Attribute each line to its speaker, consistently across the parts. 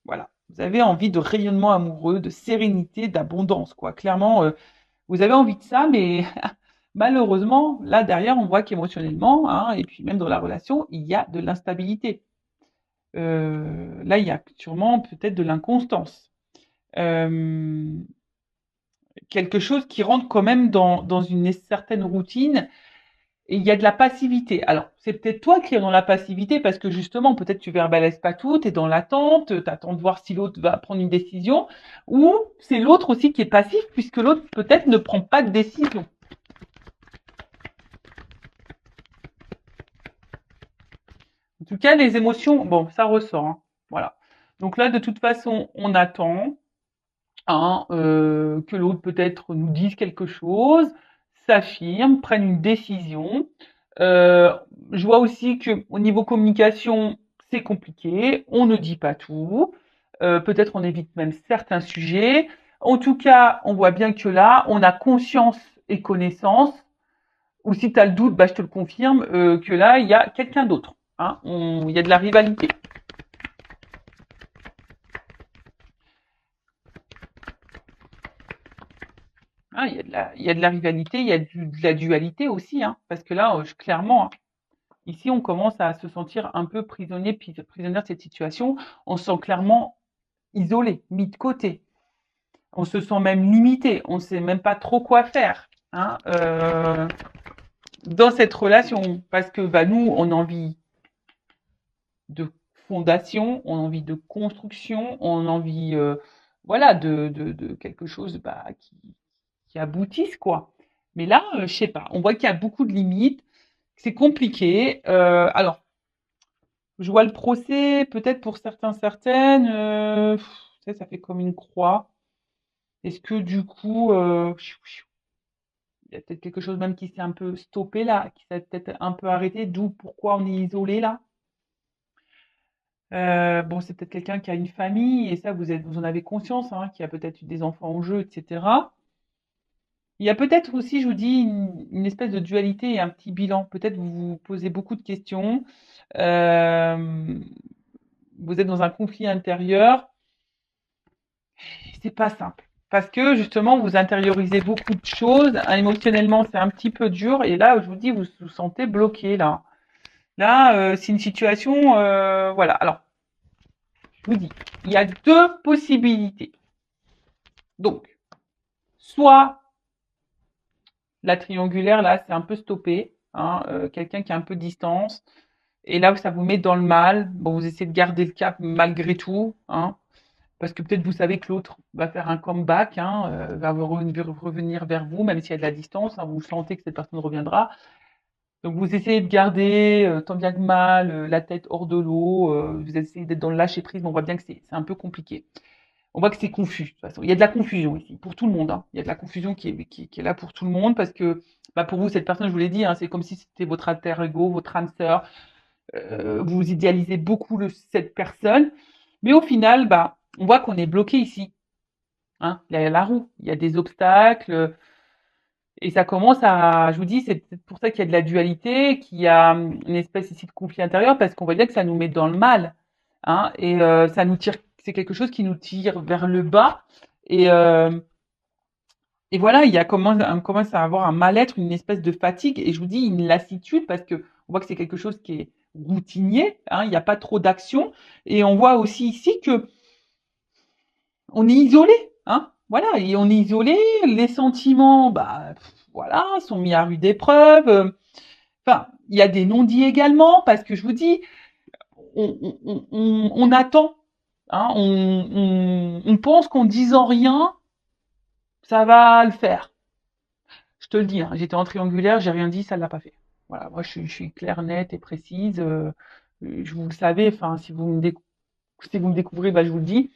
Speaker 1: Voilà. Vous avez envie de rayonnement amoureux, de sérénité, d'abondance, quoi. Clairement, vous avez envie de ça, mais malheureusement, là derrière, on voit qu'émotionnellement, hein, et puis même dans la relation, il y a de l'instabilité. Là, il y a sûrement peut-être de l'inconstance. Euh, Quelque chose qui rentre quand même dans une certaine routine et il y a de la passivité. Alors, c'est peut-être toi qui es dans la passivité parce que justement, peut-être tu verbalises pas tout, tu es dans l'attente, tu attends de voir si l'autre va prendre une décision, ou c'est l'autre aussi qui est passif puisque l'autre peut-être ne prend pas de décision. En tout cas, les émotions, bon, ça ressort, hein. Voilà. Donc là, de toute façon, on attend, hein, que l'autre peut-être nous dise quelque chose, s'affirme, prenne une décision. Euh, je vois aussi que au niveau communication, c'est compliqué, on ne dit pas tout, peut-être on évite même certains sujets. En tout cas, on voit bien que là, on a conscience et connaissance, ou si tu as le doute, bah, je te le confirme, que là, il y a quelqu'un d'autre. Hein, il y a de la rivalité. Hein, il y a de la rivalité, il y a de la dualité aussi, hein, parce que là, clairement, hein, ici, on commence à se sentir un peu prisonnier, prisonnière de cette situation. On se sent clairement isolé, mis de côté. On se sent même limité. On ne sait même pas trop quoi faire, hein, dans cette relation, parce que bah, nous, on a envie de fondation, on a envie de construction, on a envie, voilà, de quelque chose bah, qui aboutisse, quoi. Mais là, je sais pas. On voit qu'il y a beaucoup de limites. C'est compliqué. Alors, je vois le procès, peut-être pour certains, certaines, ça fait comme une croix. Est-ce que du coup, il y a peut-être quelque chose même qui s'est un peu stoppé là, qui s'est peut-être un peu arrêté, d'où pourquoi on est isolé là. Bon, c'est peut-être quelqu'un qui a une famille et ça, vous en avez conscience, hein, qui a peut-être eu des enfants en jeu, etc. Il y a peut-être aussi, je vous dis, une espèce de dualité et un petit bilan. Peut-être vous vous posez beaucoup de questions. Euh, Vous êtes dans un conflit intérieur. C'est pas simple. Parce que justement, vous intériorisez beaucoup de choses. Émotionnellement, c'est un petit peu dur. Et là, je vous dis, vous vous sentez bloqué là. Là, c'est une situation, voilà. Alors, je vous dis, il y a deux possibilités. Donc, soit la triangulaire, là, c'est un peu stoppé, hein, quelqu'un qui a un peu de distance. Et là, ça vous met dans le mal. Bon, vous essayez de garder le cap malgré tout, hein, parce que peut-être vous savez que l'autre va faire un comeback, hein, va revenir vers vous, même s'il y a de la distance, hein, vous sentez que cette personne reviendra. Donc vous essayez de garder, tant bien que mal, la tête hors de l'eau, vous essayez d'être dans le lâcher prise, mais on voit bien que c'est un peu compliqué. On voit que c'est confus, de toute façon. Il y a de la confusion ici, pour tout le monde, hein. Il y a de la confusion qui est là pour tout le monde, parce que bah, pour vous, cette personne, je vous l'ai dit, hein, c'est comme si c'était votre alter ego, votre âme sœur. Vous idéalisez beaucoup cette personne, mais au final, bah, on voit qu'on est bloqué ici. Hein. Il y a la roue, il y a des obstacles, et ça commence à, je vous dis, c'est peut-être pour ça qu'il y a de la dualité, qu'il y a une espèce ici de conflit intérieur, parce qu'on voit bien que ça nous met dans le mal, hein, et ça nous tire, c'est quelque chose qui nous tire vers le bas, et, euh, et voilà, on commence à avoir un mal-être, une espèce de fatigue, et je vous dis une lassitude, parce que on voit que c'est quelque chose qui est routinier, hein, il n'y a pas trop d'action, et on voit aussi ici que on est isolé, hein, voilà, et on est isolé, les sentiments, bah, voilà, sont mis à rude épreuve. Enfin, il y a des non-dits également, parce que je vous dis, on attend, hein, on pense qu'en disant rien, ça va le faire. Je te le dis, hein, j'étais en triangulaire, j'ai rien dit, ça l'a pas fait. Voilà, moi je suis claire, nette et précise. Vous le savez, enfin, si vous me découvrez, bah, je vous le dis.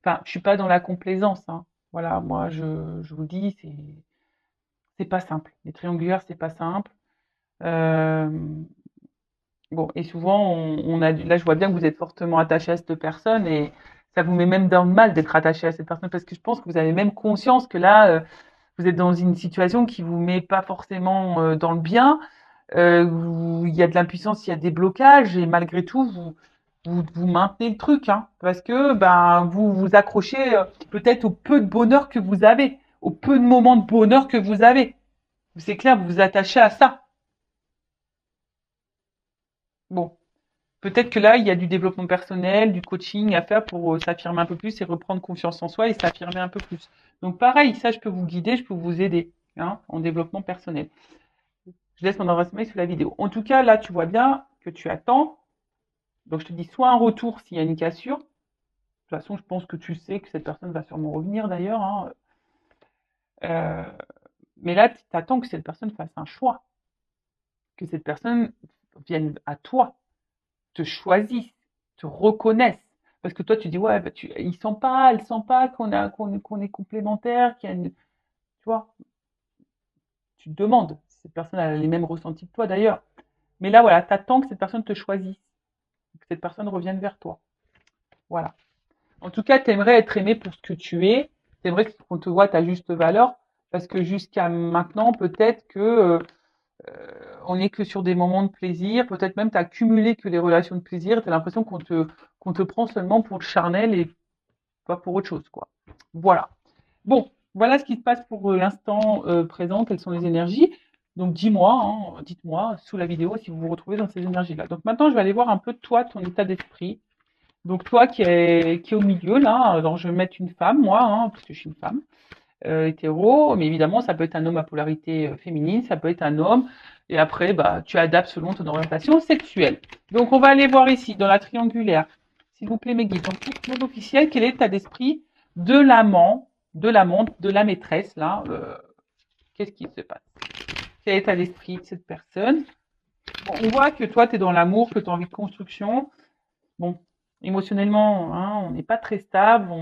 Speaker 1: Enfin, je suis pas dans la complaisance, hein. Voilà, moi je vous le dis, c'est pas simple. Les triangulaires, c'est pas simple. Euh, bon, et souvent, là, je vois bien que vous êtes fortement attaché à cette personne et ça vous met même dans le mal d'être attaché à cette personne parce que je pense que vous avez même conscience que là, vous êtes dans une situation qui vous met pas forcément dans le bien, où il y a de l'impuissance, il y a des blocages et malgré tout, vous maintenez le truc, hein, parce que ben vous vous accrochez peut-être au peu de bonheur que vous avez, au peu de moments de bonheur que vous avez. C'est clair, vous vous attachez à ça. Bon, peut-être que là, il y a du développement personnel, du coaching à faire pour s'affirmer un peu plus et reprendre confiance en soi et s'affirmer un peu plus. Donc pareil, ça, je peux vous guider, je peux vous aider, hein, en développement personnel. Je laisse mon adresse mail sous la vidéo. En tout cas, là, tu vois bien que tu attends. Donc je te dis soit un retour s'il y a une cassure. De toute façon, je pense que tu sais que cette personne va sûrement revenir d'ailleurs, hein. Euh, mais là, tu attends que cette personne fasse un choix, que cette personne vienne à toi, te choisisse, te reconnaisse. Parce que toi, tu dis, ouais, bah, elle sent pas qu'on est complémentaires, qu'il y a une, tu vois, tu te demandes si cette personne a les mêmes ressentis que toi d'ailleurs. Mais là, voilà, tu attends que cette personne te choisisse, que cette personne revienne vers toi. Voilà. En tout cas, tu aimerais être aimé pour ce que tu es. Tu aimerais qu'on te voit à ta juste valeur. Parce que jusqu'à maintenant, peut-être que on n'est que sur des moments de plaisir. Peut-être même tu as cumulé que les relations de plaisir. Tu as l'impression qu'on te prend seulement pour le charnel et pas pour autre chose, quoi. Voilà. Bon, voilà ce qui se passe pour l'instant présent. Quelles sont les énergies? Donc dis-moi, hein, dites-moi sous la vidéo si vous vous retrouvez dans ces énergies-là. Donc maintenant, je vais aller voir un peu toi, ton état d'esprit. Donc toi qui est au milieu là, alors je vais mettre une femme, moi, hein, parce que je suis une femme hétéro, mais évidemment ça peut être un homme à polarité féminine, ça peut être un homme, et après bah tu adaptes selon ton orientation sexuelle. Donc on va aller voir ici dans la triangulaire, s'il vous plaît mes guides. Donc pour officiel, quel est l'état d'esprit de l'amant, de l'amante, de la maîtresse là qu'est-ce qui se passe? Quel est l'état d'esprit de cette personne? Bon, on voit que toi tu es dans l'amour, que tu as envie de construction. Bon, émotionnellement, hein, on n'est pas très stable,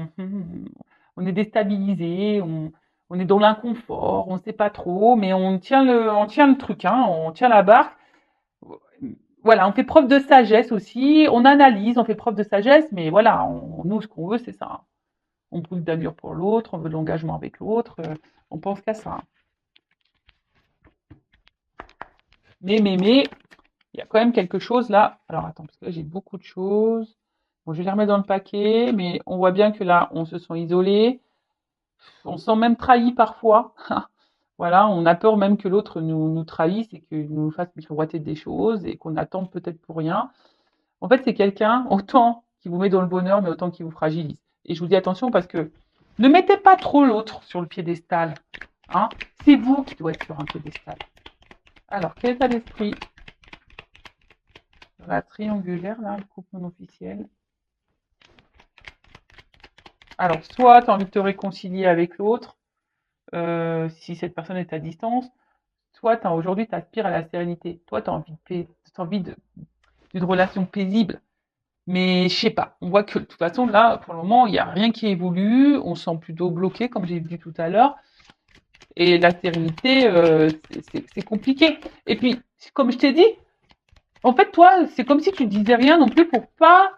Speaker 1: on est déstabilisé, on est dans l'inconfort, on ne sait pas trop, mais on tient le truc, hein, on tient la barque. Voilà, on fait preuve de sagesse aussi, on analyse, on fait preuve de sagesse, mais voilà, nous, ce qu'on veut, c'est ça, hein. On brûle d'allure pour l'autre, on veut de l'engagement avec l'autre, on pense qu'à ça, hein. Mais, il y a quand même quelque chose là. Alors attends, parce que là j'ai beaucoup de choses. Bon, je vais les remettre dans le paquet, mais on voit bien que là, on se sent isolé. On se sent même trahi parfois. Voilà, on a peur même que l'autre nous trahisse et qu'il nous fasse miroiter des choses et qu'on attend peut-être pour rien. En fait, c'est quelqu'un, autant qui vous met dans le bonheur, mais autant qui vous fragilise. Et je vous dis attention parce que ne mettez pas trop l'autre sur le piédestal, hein. C'est vous qui doit être sur un piédestal. Alors, quel état d'esprit dans la triangulaire, là, le couple non officiel? Alors, soit tu as envie de te réconcilier avec l'autre, si cette personne est à distance, soit aujourd'hui tu aspires à la sérénité. Toi, tu as envie, d'une relation paisible. Mais je sais pas, on voit que de toute façon, là, pour le moment, il n'y a rien qui évolue, on se sent plutôt bloqué, comme j'ai dit tout à l'heure. Et la sérénité, c'est compliqué. Et puis, comme je t'ai dit, en fait, toi, c'est comme si tu ne disais rien non plus pour pas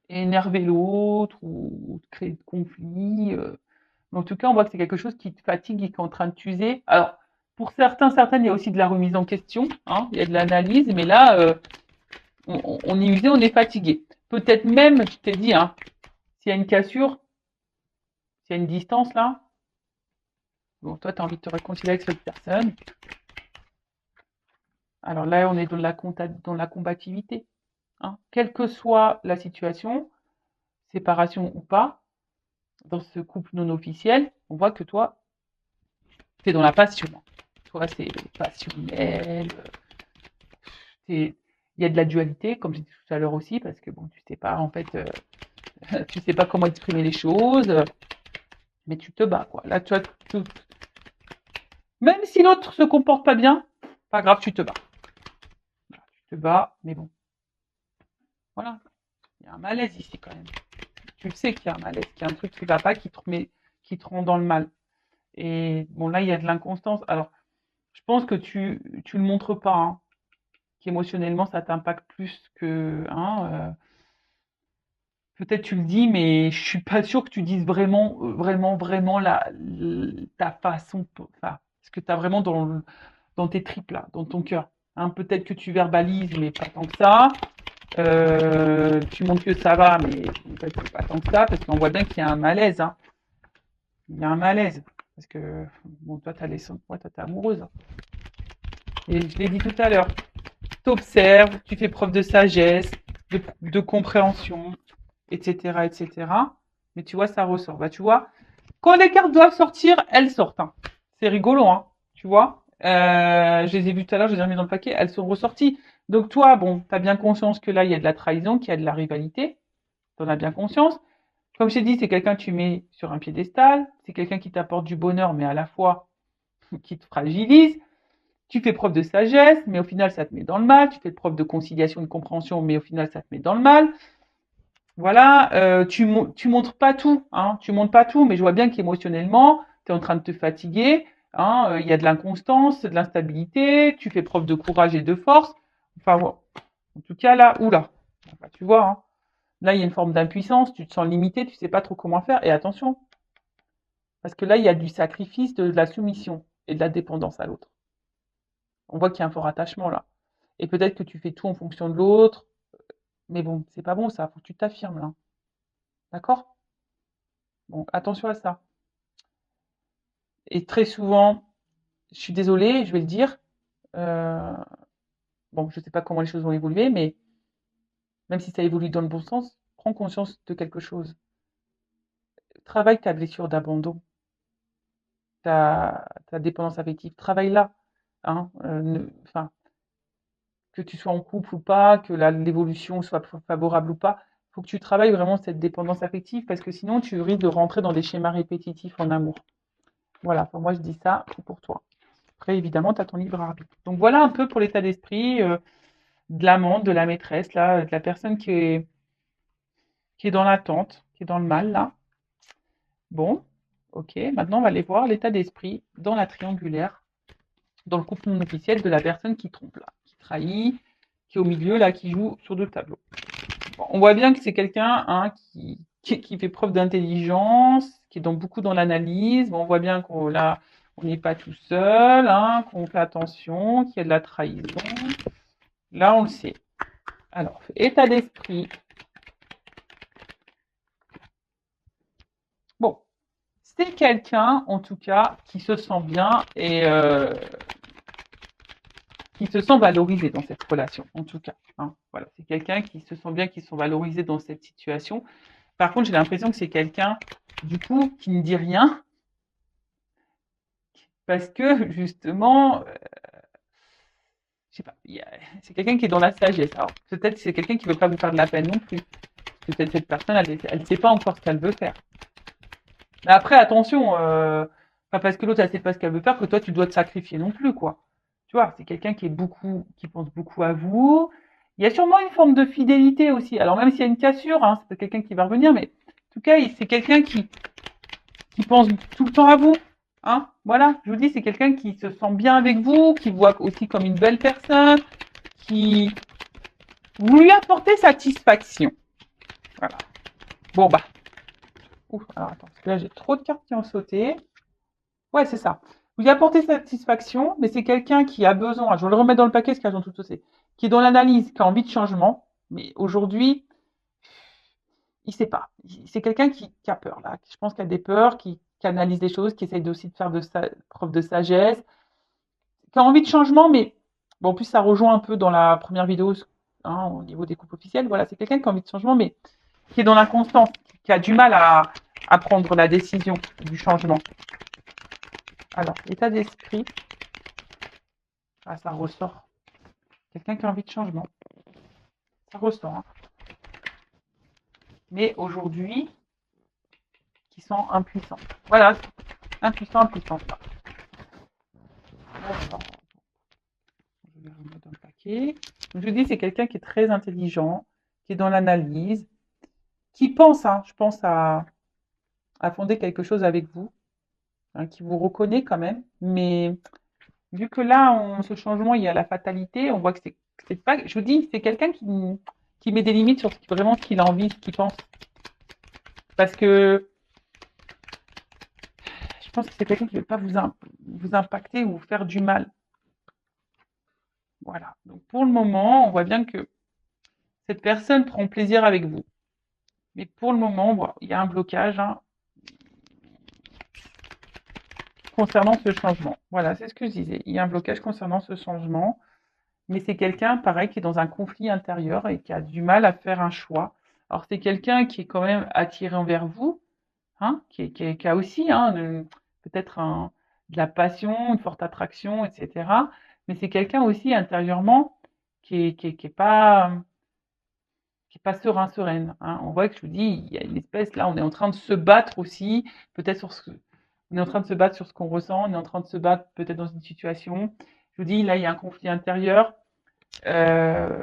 Speaker 1: énerver l'autre ou créer de conflits. Mais en tout cas, on voit que c'est quelque chose qui te fatigue et qui est en train de t'user. Alors, pour certains, certaines, il y a aussi de la remise en question, hein, il y a de l'analyse, mais là, on est usé, on est fatigué. Peut-être même, je t'ai dit, hein, s'il y a une cassure, s'il y a une distance là, bon, toi, tu as envie de te réconcilier avec cette personne. Alors là, on est dans la combativité, hein. Quelle que soit la situation, séparation ou pas, dans ce couple non officiel, on voit que toi, tu es dans la passion. Toi, c'est passionnel. Il y a de la dualité, comme j'ai dit tout à l'heure aussi, parce que bon, tu sais pas, en fait, tu sais pas comment exprimer les choses, mais tu te bats, quoi. Là, tu vois, même si l'autre se comporte pas bien, pas grave, tu te bats. Tu te bats, mais bon, voilà. Il y a un malaise ici, quand même. Tu le sais qu'il y a un malaise, qu'il y a un truc qui va pas, qui te rend dans le mal. Et bon, là, il y a de l'inconstance. Alors, je pense que tu le montres pas, hein, qu'émotionnellement, ça t'impacte plus que, hein, peut-être tu le dis, mais je suis pas sûre que tu dises vraiment, vraiment ta façon, enfin, ce que tu as vraiment dans tes tripes là, dans ton cœur, hein. Peut-être que tu verbalises, mais pas tant que ça. Tu montres que ça va, mais en fait, c'est pas tant que ça, parce qu'on voit bien qu'il y a un malaise, hein. Il y a un malaise. Parce que, bon, toi, toi, t'es amoureuse, hein. Et je l'ai dit tout à l'heure, t'observes, tu fais preuve de sagesse, de compréhension, etc., etc. Mais tu vois, ça ressort. Bah, tu vois, quand les cartes doivent sortir, elles sortent, hein. C'est rigolo, hein. Tu vois, je les ai vues tout à l'heure, je les ai remis dans le paquet, elles sont ressorties. Donc toi, bon, tu as bien conscience que là, il y a de la trahison, qu'il y a de la rivalité. Tu en as bien conscience. Comme je t'ai dit, c'est quelqu'un que tu mets sur un piédestal. C'est quelqu'un qui t'apporte du bonheur, mais à la fois qui te fragilise. Tu fais preuve de sagesse, mais au final, ça te met dans le mal. Tu fais preuve de conciliation et de compréhension, mais au final, ça te met dans le mal. Voilà, tu montres pas tout, hein. Tu montres pas tout, mais je vois bien qu'émotionnellement, tu es en train de te fatiguer, hein. Il y a de l'inconstance, de l'instabilité. Tu fais preuve de courage et de force. Enfin, bon. En tout cas, là, oula. Enfin, tu vois, hein. Là, il y a une forme d'impuissance. Tu te sens limité, tu sais pas trop comment faire. Et attention, parce que là, il y a du sacrifice, de la soumission et de la dépendance à l'autre. On voit qu'il y a un fort attachement là. Et peut-être que tu fais tout en fonction de l'autre. Mais bon, c'est pas bon ça, faut que tu t'affirmes là. D'accord? Bon, attention à ça. Et très souvent, je suis désolée, je vais le dire. euh, bon, je sais pas comment les choses vont évoluer, mais même si ça évolue dans le bon sens, prends conscience de quelque chose. Travaille ta blessure d'abandon, ta dépendance affective. Travaille là. Hein, enfin, que tu sois en couple ou pas, que l'évolution soit favorable ou pas, il faut que tu travailles vraiment cette dépendance affective parce que sinon tu risques de rentrer dans des schémas répétitifs en amour. Voilà, pour moi je dis ça pour toi. Après évidemment tu as ton libre arbitre. Donc voilà un peu pour l'état d'esprit de l'amante, de la maîtresse, là, de la personne qui est dans l'attente, qui est dans le mal là. Bon, ok, maintenant on va aller voir l'état d'esprit dans la triangulaire, dans le couple non officiel de la personne qui trompe là, qui trahit, qui est au milieu là, qui joue sur deux tableaux. Bon, on voit bien que c'est quelqu'un hein, qui fait preuve d'intelligence, qui est beaucoup dans l'analyse. Bon, on voit bien qu'on là, on n'est pas tout seul, hein, qu'on fait attention, qu'il y a de la trahison. Là, on le sait. Alors, état d'esprit. Bon, c'est quelqu'un, en tout cas, qui se sent bien et qui se sent valorisé dans cette relation, en tout cas. Hein. Voilà, c'est quelqu'un qui se sent bien, qui se sent valorisé dans cette situation. Par contre, j'ai l'impression que c'est quelqu'un, du coup, qui ne dit rien parce que, justement, je sais pas, c'est quelqu'un qui est dans la sagesse. Alors, peut-être que c'est quelqu'un qui veut pas vous faire de la peine non plus. Peut-être cette personne, elle ne sait pas encore ce qu'elle veut faire. Mais après, attention, pas parce que l'autre, elle sait pas ce qu'elle veut faire que toi, tu dois te sacrifier non plus, quoi. Tu vois, c'est quelqu'un qui pense beaucoup à vous. Il y a sûrement une forme de fidélité aussi. Alors, même s'il y a une cassure, hein, c'est pas quelqu'un qui va revenir, mais en tout cas, c'est quelqu'un qui pense tout le temps à vous. Hein, voilà, je vous dis, c'est quelqu'un qui se sent bien avec vous, qui voit aussi comme une belle personne, qui vous lui apportez satisfaction. Voilà. Bon bah, ouf, alors attends, parce que là j'ai trop de cartes qui ont sauté. Ouais, c'est ça. Vous lui apportez satisfaction, mais c'est quelqu'un qui a besoin, je vais le remettre dans le paquet parce qu'elles ont tout sauté, qui est dans l'analyse, qui a envie de changement, mais aujourd'hui, il sait pas. C'est quelqu'un qui a peur là. Je pense qu'il a des peurs, qui analyse des choses, qui essaye aussi de faire preuve de sagesse, qui a envie de changement, mais bon, en plus ça rejoint un peu dans la première vidéo hein, au niveau des couples officiels. Voilà, c'est quelqu'un qui a envie de changement, mais qui est dans l'inconstance, qui a du mal à prendre la décision du changement. Alors, état d'esprit, ah, ça ressort. Quelqu'un qui a envie de changement. Ça ressort. Hein. Mais aujourd'hui, qui sont impuissants. Voilà, impuissant, impuissant. Je vais remettre dans le paquet. Donc, je vous dis, c'est quelqu'un qui est très intelligent, qui est dans l'analyse, qui pense, hein, je pense, à fonder quelque chose avec vous, hein, qui vous reconnaît quand même. Mais vu que là, ce changement, il y a la fatalité, on voit que c'est pas. Je vous dis, c'est quelqu'un qui met des limites sur vraiment ce qu'il a envie, ce qu'il pense. Parce que je pense que c'est quelqu'un qui ne veut pas vous impacter ou vous faire du mal. Voilà. Donc pour le moment, on voit bien que Cette personne prend plaisir avec vous. Mais pour le moment, bon, il y a un blocage hein, concernant ce changement. Voilà, c'est ce que je disais. Il y a un blocage concernant ce changement. Mais c'est quelqu'un, pareil, qui est dans un conflit intérieur et qui a du mal à faire un choix. Alors, c'est quelqu'un qui est quand même attiré envers vous, hein, qui a aussi hein, peut-être de la passion, une forte attraction, etc. Mais c'est quelqu'un aussi intérieurement qui est pas serein, sereine. Hein. On voit que je vous dis, il y a une espèce, là, on est en train de se battre aussi, peut-être on est en train de se battre sur ce qu'on ressent, on est en train de se battre peut-être dans une situation. Je vous dis, là, il y a un conflit intérieur euh,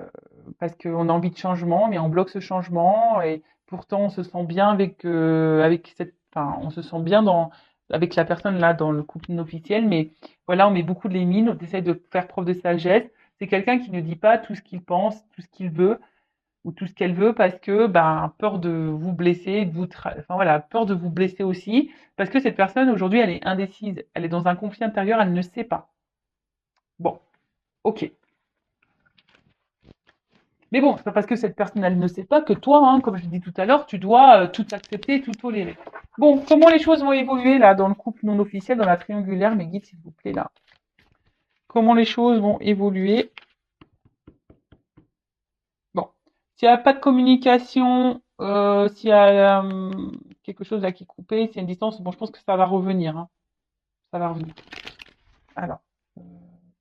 Speaker 1: parce qu'on a envie de changement, mais on bloque ce changement et pourtant on se sent bien avec enfin, on se sent bien avec la personne là dans le couple non officiel, mais voilà, on met beaucoup de limites, on essaie de faire preuve de sagesse. C'est quelqu'un qui ne dit pas tout ce qu'il pense, tout ce qu'il veut ou tout ce qu'elle veut parce que ben peur de vous blesser, enfin voilà, peur de vous blesser aussi parce que cette personne aujourd'hui elle est indécise, elle est dans un conflit intérieur, elle ne sait pas. Bon, ok. Mais bon, c'est pas parce que cette personne elle ne sait pas que toi, hein, comme je l'ai dit tout à l'heure, tu dois tout accepter, tout tolérer. Bon, comment les choses vont évoluer là dans le couple non officiel, dans la triangulaire, mes guides s'il vous plaît là. Comment les choses vont évoluer. Bon, s'il n'y a pas de communication, s'il y a quelque chose là qui est coupé, s'il y a une distance, bon, je pense que ça va revenir. Hein. Ça va revenir. Alors, euh,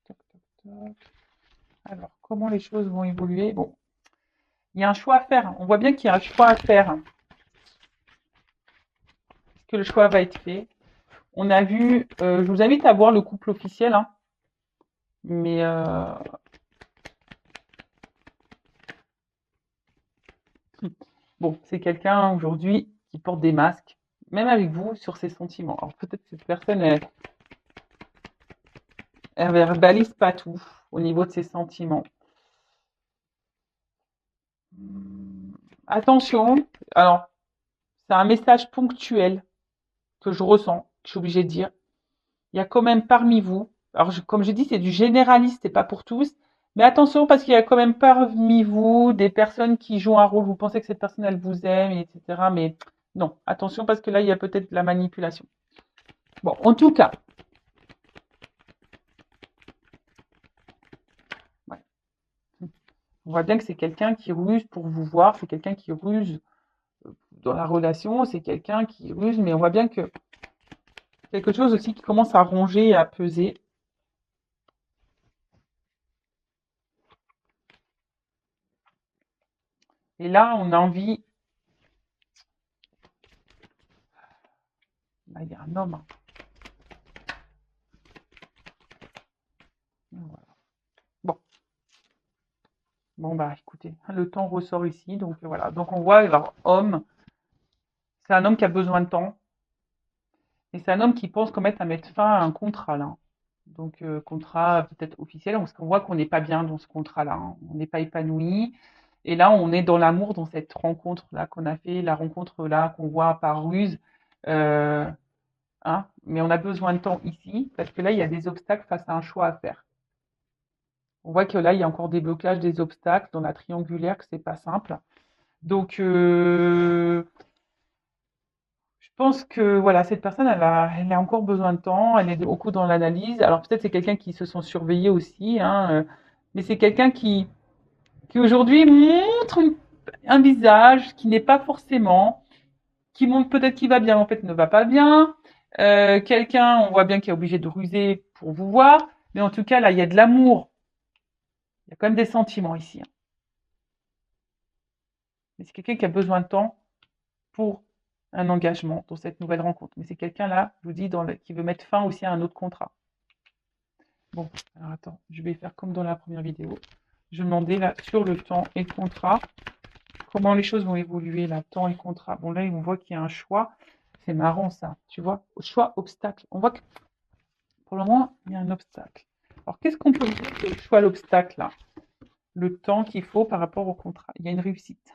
Speaker 1: tac, tac, tac. Alors, comment les choses vont évoluer? Bon, il y a un choix à faire. On voit bien qu'il y a un choix à faire. Que le choix va être fait. On a vu, je vous invite à voir le couple officiel, hein, mais bon, c'est quelqu'un aujourd'hui qui porte des masques, même avec vous, sur ses sentiments. Alors peut-être que cette personne, elle verbalise pas tout au niveau de ses sentiments. Attention, alors c'est un message ponctuel que je ressens, que je suis obligée de dire. Il y a quand même parmi vous, alors comme je dis, c'est du généraliste et pas pour tous, mais attention parce qu'il y a quand même parmi vous des personnes qui jouent un rôle, vous pensez que cette personne elle vous aime, etc. Mais non, attention parce que là il y a peut-être de la manipulation. Bon, en tout cas, ouais. On voit bien que c'est quelqu'un qui ruse pour vous voir, c'est quelqu'un qui ruse dans la relation, c'est quelqu'un qui ruse, mais on voit bien que quelque chose aussi qui commence à ronger et à peser. Et là, on a envie. Là, il y a un homme. Hein. Voilà. Bon, bon bah écoutez, le temps ressort ici, donc voilà. Donc on voit, alors homme, c'est un homme qui a besoin de temps, et c'est un homme qui pense qu'en mettre à mettre fin à un contrat là. Donc contrat peut-être officiel, parce qu'on voit qu'on n'est pas bien dans ce contrat-là, hein. On n'est pas épanoui. Et là, on est dans l'amour, dans cette rencontre-là qu'on a fait, la rencontre-là qu'on voit par ruse. Euh, hein, mais on a besoin de temps ici, parce que là, il y a des obstacles face à un choix à faire. On voit que là, il y a encore des blocages, des obstacles dans la triangulaire, que c'est pas simple. Donc, je pense que voilà, cette personne, elle a encore besoin de temps, elle est beaucoup dans l'analyse. Alors peut-être c'est quelqu'un qui se sent surveillé aussi, hein, mais c'est quelqu'un qui aujourd'hui montre un visage qui n'est pas forcément, qui montre peut-être qu'il va bien, mais en fait ne va pas bien. Quelqu'un, on voit bien qu'il est obligé de ruser pour vous voir, mais en tout cas là, il y a de l'amour, il y a quand même des sentiments ici. Hein. Mais c'est quelqu'un qui a besoin de temps pour un engagement dans cette nouvelle rencontre. Mais c'est quelqu'un là, je vous dis, qui veut mettre fin aussi à un autre contrat. Bon, alors attends, je vais faire comme dans la première vidéo. Je demandais là sur le temps et le contrat, comment les choses vont évoluer là, temps et contrat. Bon là, on voit qu'il y a un choix. C'est marrant ça, tu vois. Choix, obstacle. On voit que pour le moment, il y a un obstacle. Alors qu'est-ce qu'on peut dire que le choix, l'obstacle là? Le temps qu'il faut par rapport au contrat. Il y a une réussite.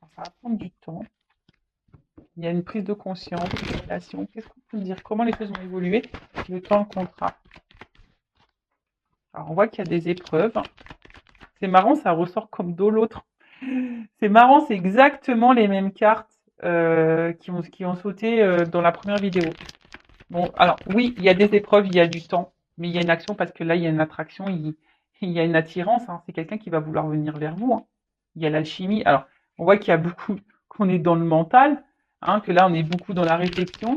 Speaker 1: Alors, ça va prendre du temps. Il y a une prise de conscience, une relation. Qu'est-ce qu'on peut dire? Comment les choses vont évoluer? Le temps, le contrat. Alors, on voit qu'il y a des épreuves. C'est marrant, ça ressort comme d'eau l'autre. C'est marrant, c'est exactement les mêmes cartes qui ont sauté dans la première vidéo. Bon, alors oui, il y a des épreuves, il y a du temps, mais il y a une action parce que là, il y a une attraction, il y a une attirance. Hein. C'est quelqu'un qui va vouloir venir vers vous. Hein. Il y a l'alchimie. Alors, on voit qu'il y a beaucoup, qu'on est dans le mental, hein, que là, on est beaucoup dans la réflexion.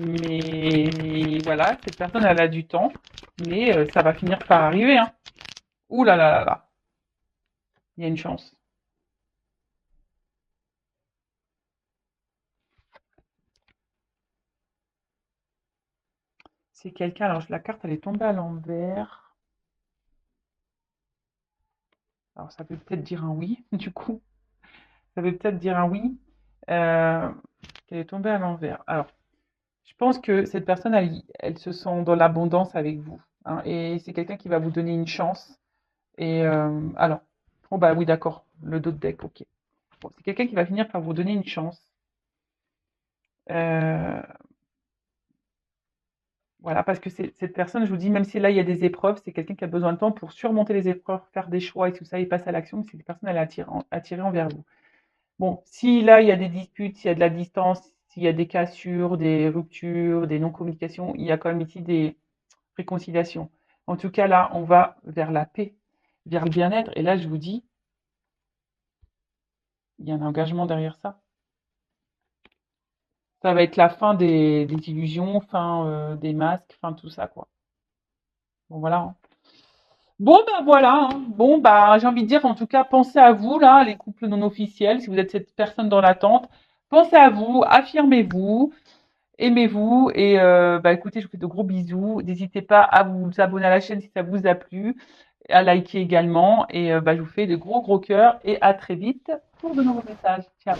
Speaker 1: Mais voilà, cette personne, elle a du temps, mais ça va finir par arriver. Hein. Ouh là là là là, il y a une chance. C'est quelqu'un, alors la carte, elle est tombée à l'envers. Alors, ça peut peut-être dire un oui, du coup. Ça veut peut-être dire un oui, euh, qu'elle est tombée à l'envers. Alors, je pense que cette personne, elle se sent dans l'abondance avec vous. Hein, et c'est quelqu'un qui va vous donner une chance. Et alors, oh bah oui, d'accord, le dos de deck, ok. Bon, c'est quelqu'un qui va finir par vous donner une chance. Euh, voilà, parce que cette personne, je vous dis, même si là il y a des épreuves, c'est quelqu'un qui a besoin de temps pour surmonter les épreuves, faire des choix et tout ça, et passer à l'action. C'est une personne, elle est attirée envers vous. Bon, si là, il y a des disputes, s'il y a de la distance, s'il y a des cassures, des ruptures, des non-communications, il y a quand même ici des réconciliations. En tout cas, là, on va vers la paix, vers le bien-être. Et là, je vous dis, il y a un engagement derrière ça. Ça va être la fin des illusions, fin des masques, fin tout ça, quoi. Bon, voilà. Hein. Bon, ben voilà. Hein. Bon, bah, j'ai envie de dire, en tout cas, pensez à vous, là, les couples non officiels, si vous êtes cette personne dans l'attente. Pensez à vous, affirmez-vous. Aimez-vous et bah écoutez, je vous fais de gros bisous. N'hésitez pas à vous abonner à la chaîne si ça vous a plu, à liker également et bah je vous fais de gros cœurs et à très vite pour de nouveaux messages. Ciao.